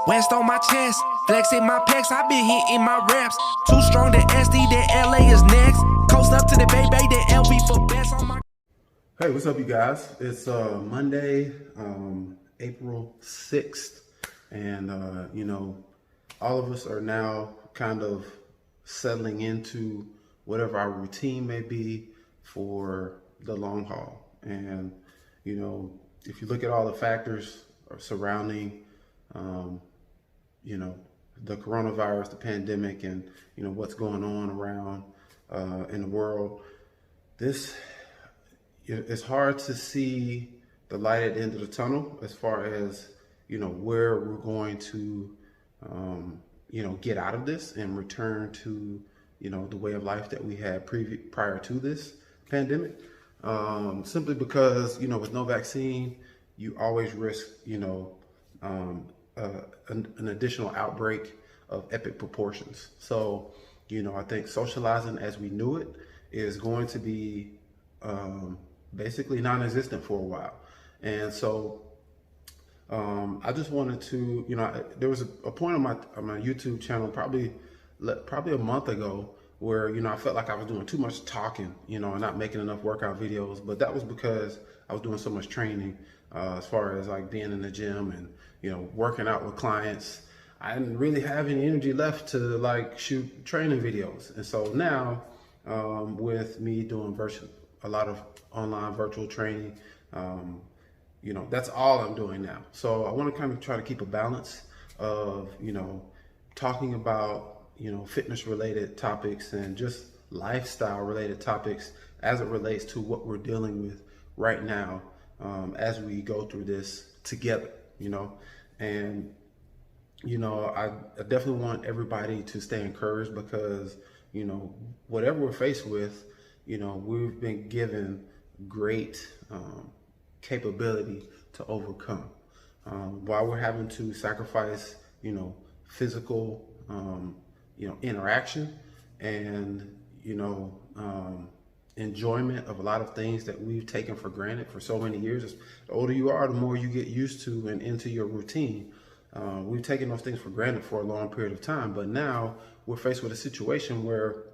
West on my chest, flexing my pecs, I been hitting my reps. Too strong to SD, then LA is next. Coast up to the Bay Bay, then LV for best on my. Hey, what's up, you guys? It's Monday, April 6th, and all of us are now kind of settling into whatever our routine may be for the long haul. And if you look at all the factors surrounding the coronavirus, the pandemic, and what's going on around in the world, it's hard to see the light at the end of the tunnel as far as where we're going to get out of this and return to the way of life that we had prior to this pandemic. Simply because with no vaccine, you always risk an additional outbreak of epic proportions. So I think socializing as we knew it is going to be basically non-existent for a while. And so I just wanted to, there was a point on my YouTube channel probably a month ago where I felt like I was doing too much talking, and not making enough workout videos. But that was because I was doing so much training as far as like being in the gym and working out with clients. I didn't really have any energy left to like shoot training videos. And so now with me doing a lot of online virtual training, that's all I'm doing now. So I want to kind of try to keep a balance of talking about fitness related topics and just lifestyle related topics as it relates to what we're dealing with right now as we go through this together. And I definitely want everybody to stay encouraged because whatever we're faced with, we've been given great capability to overcome. While we're having to sacrifice physical interaction and enjoyment of a lot of things that we've taken for granted for so many years. The older you are, the more you get used to and into your routine. We've taken those things for granted for a long period of time, but now we're faced with a situation where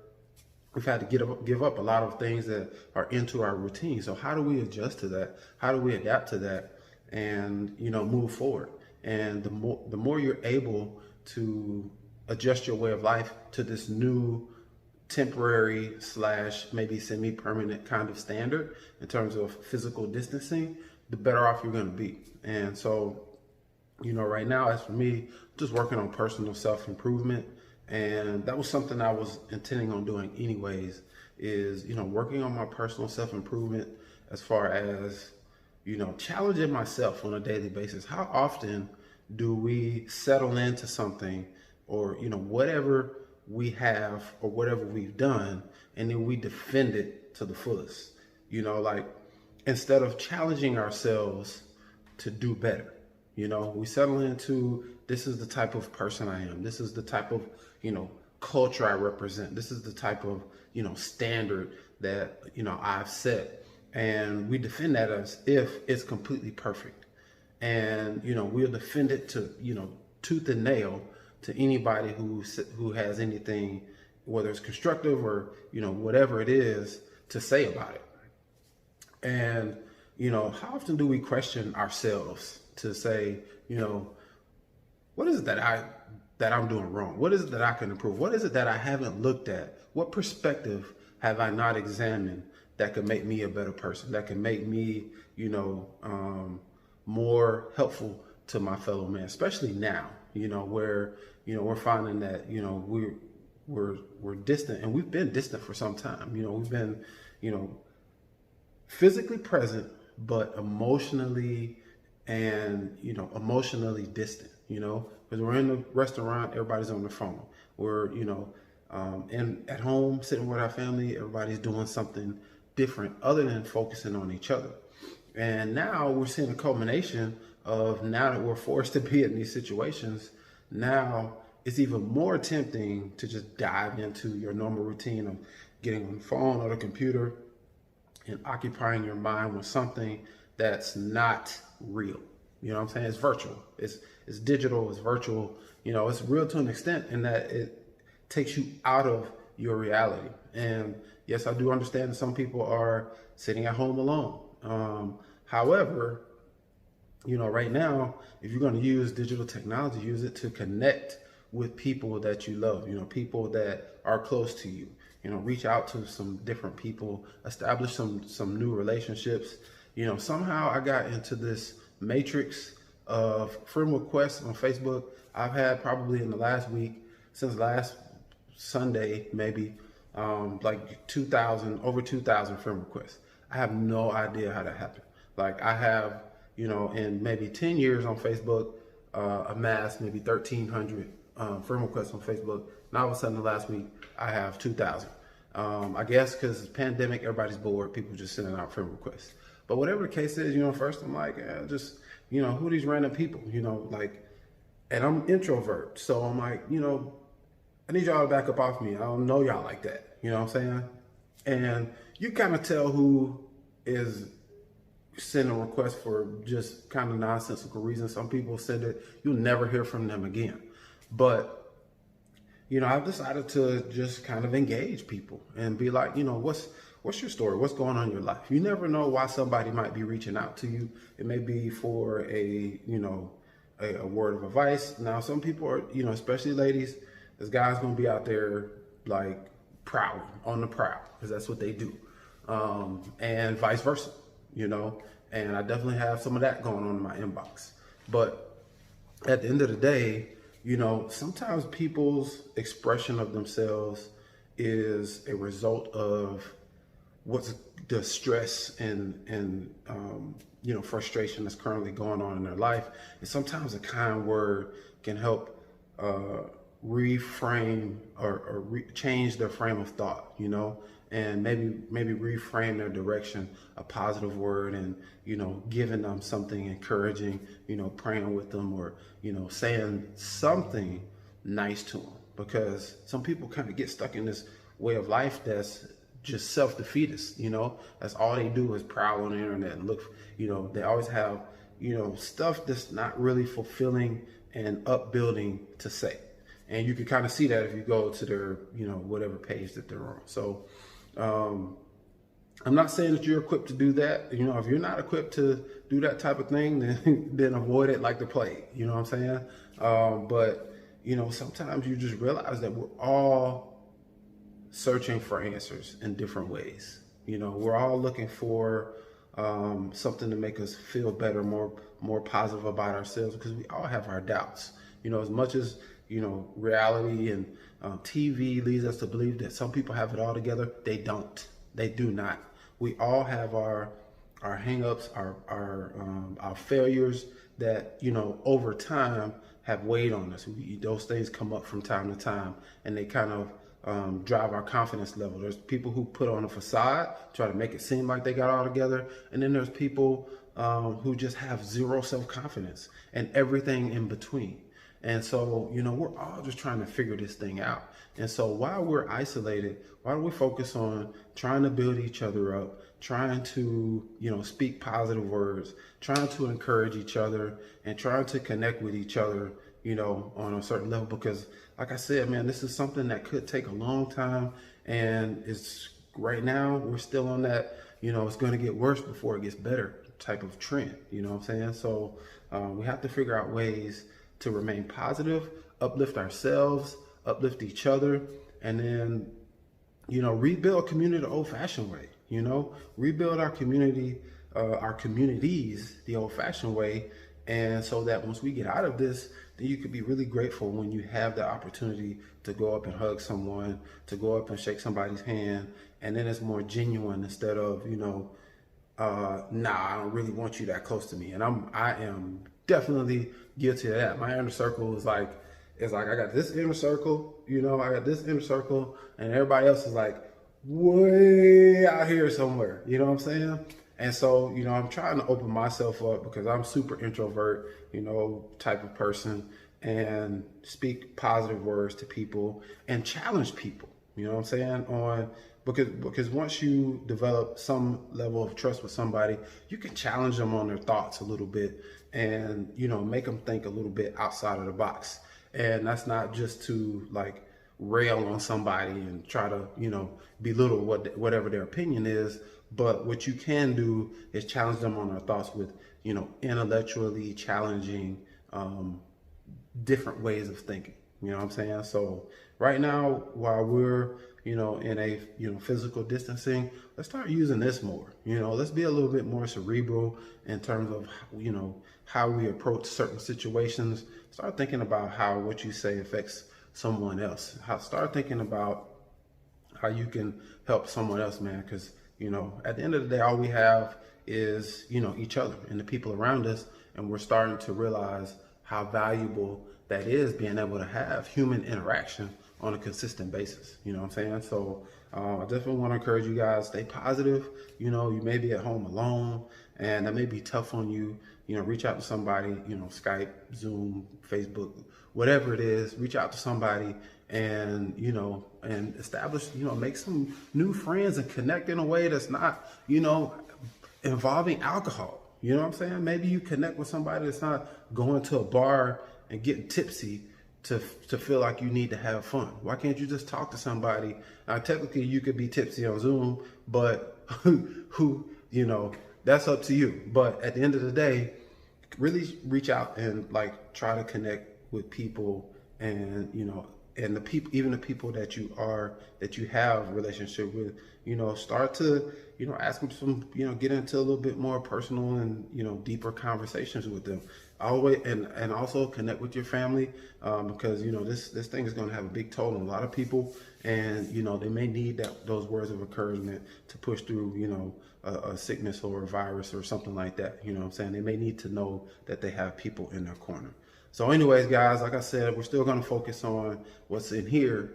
we've had to give up a lot of things that are into our routine. So how do we adjust to that? How do we adapt to that and move forward? And the more you're able to adjust your way of life to this new temporary / maybe semi-permanent kind of standard in terms of physical distancing, the better off you're going to be. And so right now, as for me, just working on personal self-improvement. And that was something I was intending on doing anyways, is, working on my personal self-improvement as far as, challenging myself on a daily basis. How often do we settle into something or, whatever we have or whatever we've done, and then we defend it to the fullest, like instead of challenging ourselves to do better, we settle into, this is the type of person I am. This is the type of, culture I represent. This is the type of, standard that, I've set. And we defend that as if it's completely perfect. And, we'll defend it to, tooth and nail to anybody who has anything, whether it's constructive or, whatever it is to say about it. And, how often do we question ourselves to say, what is it that I'm doing wrong? What is it that I can improve? What is it that I haven't looked at? What perspective have I not examined that could make me a better person, that can make me, more helpful to my fellow man, especially now, where, we're finding that, we're distant, and we've been distant for some time. We've been, physically present, but emotionally distant, because we're in the restaurant, everybody's on the phone. We're, and at home, sitting with our family, everybody's doing something different other than focusing on each other. And now we're seeing a culmination of, now that we're forced to be in these situations, now it's even more tempting to just dive into your normal routine of getting on the phone or the computer and occupying your mind with something that's not real. You know what I'm saying? It's virtual. It's digital. It's virtual. You know, it's real to an extent in that it takes you out of your reality. And yes, I do understand that some people are sitting at home alone. However, you know, right now, if you're going to use digital technology, use it to connect with people that you love, you know, people that are close to you, you know, reach out to some different people, establish some new relationships. You know, somehow I got into this matrix of friend requests on Facebook. I've had probably in the last week, since last Sunday, maybe like over 2,000 friend requests. I have no idea how that happened. Like I have, you know, in maybe 10 years on Facebook, amassed maybe 1,300 friend requests on Facebook. Now all of a sudden, the last week, I have 2,000. I guess because pandemic, everybody's bored. People just sending out friend requests. But whatever the case is, you know, first I'm like, just, you know, who are these random people? You know, like, and I'm introvert. So I'm like, you know, I need y'all to back up off me. I don't know y'all like that. You know what I'm saying? And you kind of tell who is sending requests for just kind of nonsensical reasons. Some people send it, you'll never hear from them again. But, you know, I've decided to just kind of engage people and be like, you know, what's your story? What's going on in your life? You never know why somebody might be reaching out to you. It may be for a word of advice. Now, some people are, you know, especially ladies, this guy's going to be out there like prowling on the prowl because that's what they do. And vice versa, you know, and I definitely have some of that going on in my inbox. But at the end of the day, you know, sometimes people's expression of themselves is a result of what's the stress and you know, frustration that's currently going on in their life. And sometimes a kind word can help reframe or change their frame of thought, you know, and maybe reframe their direction, a positive word, and, you know, giving them something encouraging, you know, praying with them, or, you know, saying something nice to them, because some people kind of get stuck in this way of life that's just self-defeatist, you know, that's all they do is prowl on the internet and look, you know, they always have, you know, stuff that's not really fulfilling and upbuilding to say. And you can kind of see that if you go to their, you know, whatever page that they're on. So I'm not saying that you're equipped to do that. You know, if you're not equipped to do that type of thing, then avoid it like the plague. You know what I'm saying? But, you know, sometimes you just realize that we're all searching for answers in different ways. You know, we're all looking for something to make us feel better, more positive about ourselves, because we all have our doubts. You know, as much as, you know, reality and TV leads us to believe that some people have it all together, they don't. They do not. We all have our hang-ups, our failures that, you know, over time have weighed on us. Those things come up from time to time, and they kind of drive our confidence level. There's people who put on a facade, try to make it seem like they got it all together, and then there's people who just have zero self-confidence and everything in between. And so, you know, we're all just trying to figure this thing out. And so while we're isolated, why don't we focus on trying to build each other up, trying to, you know, speak positive words, trying to encourage each other, and trying to connect with each other, you know, on a certain level. Because like I said, man, this is something that could take a long time. And it's right now, we're still on that, you know, it's going to get worse before it gets better type of trend. You know what I'm saying? So we have to figure out ways to remain positive, uplift ourselves, uplift each other, and then, you know, rebuild community the old-fashioned way. You know, rebuild our community, our communities the old-fashioned way, and so that once we get out of this, then you could be really grateful when you have the opportunity to go up and hug someone, to go up and shake somebody's hand, and then it's more genuine instead of, you know, nah, I don't really want you that close to me. And I am definitely guilty of that. My inner circle is like, I got this inner circle, you know, I got this inner circle, and everybody else is like way out here somewhere, you know what I'm saying? And so, you know, I'm trying to open myself up because I'm super introvert, you know, type of person, and speak positive words to people and challenge people, you know what I'm saying, because once you develop some level of trust with somebody, you can challenge them on their thoughts a little bit, and make them think a little bit outside of the box. And that's not just to like rail on somebody and try to belittle whatever their opinion is, but what you can do is challenge them on their thoughts with intellectually challenging different ways of thinking. You know what I'm saying? So right now, while we're in a physical distancing, let's start using this more. Let's be a little bit more cerebral in terms of how we approach certain situations. Start thinking about how what you say affects someone else. Start thinking about how you can help someone else, man. Because at the end of the day, all we have is each other and the people around us, and we're starting to realize how valuable that is, being able to have human interaction on a consistent basis. You know what I'm saying? So I definitely want to encourage you guys, stay positive. You may be at home alone and that may be tough on you. Reach out to somebody, Skype, Zoom, Facebook, whatever it is, reach out to somebody and, and establish, make some new friends and connect in a way that's not, involving alcohol. You know what I'm saying? Maybe you connect with somebody that's not going to a bar and getting tipsy to feel like you need to have fun. Why can't you just talk to somebody? Now, technically you could be tipsy on Zoom, but who that's up to you. But at the end of the day, really reach out and like try to connect with people, and and the people, even the people that you have a relationship with, start to ask them some, get into a little bit more personal and deeper conversations with them. Always, and also connect with your family, because this thing is going to have a big toll on a lot of people, and they may need those words of encouragement to push through a sickness or a virus or something like that. You know what I'm saying? They may need to know that they have people in their corner. So anyways, guys, like I said, we're still going to focus on what's in here,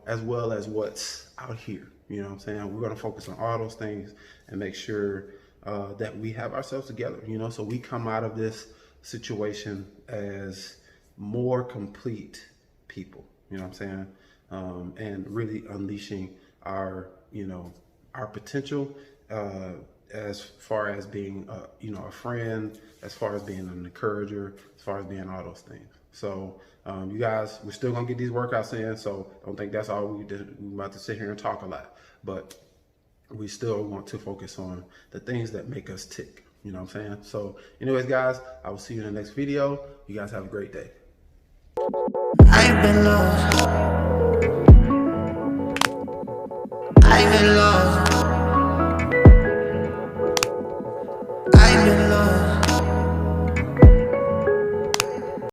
as well as what's out here. You know what I'm saying? We're going to focus on all those things and make sure that we have ourselves together, so we come out of this situation as more complete people, you know what I'm saying? And really unleashing our potential, as far as being, a friend, as far as being an encourager, as far as being all those things. So, you guys, we're still gonna get these workouts in. So don't think that's all we did. We're about to sit here and talk a lot, but we still want to focus on the things that make us tick. You know what I'm saying? So anyways, guys, I will see you in the next video. You guys have a great day. I ain't been lost.